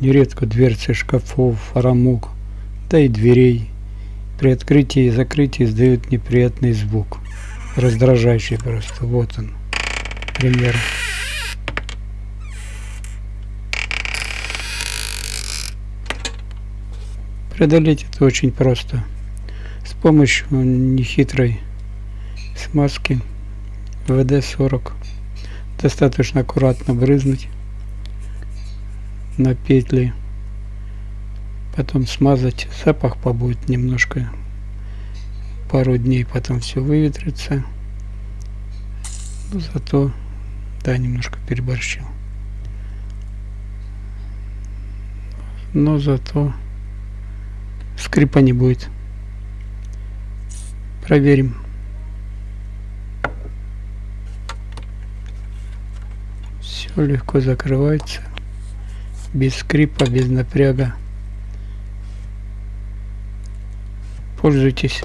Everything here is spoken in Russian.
нередко дверцы шкафов, рамок, да и дверей при открытии и закрытии издают неприятный звук, раздражающий просто. Вот он, пример. Преодолеть это очень просто. С помощью нехитрой смазки ВД-40 достаточно аккуратно брызнуть на петли, потом смазать. Запах побудет немножко, пару дней, потом все выветрится. Но зато, да, немножко переборщил, но зато скрипа не будет. Проверим. Все легко закрывается, без скрипа, без напряга. Пользуйтесь.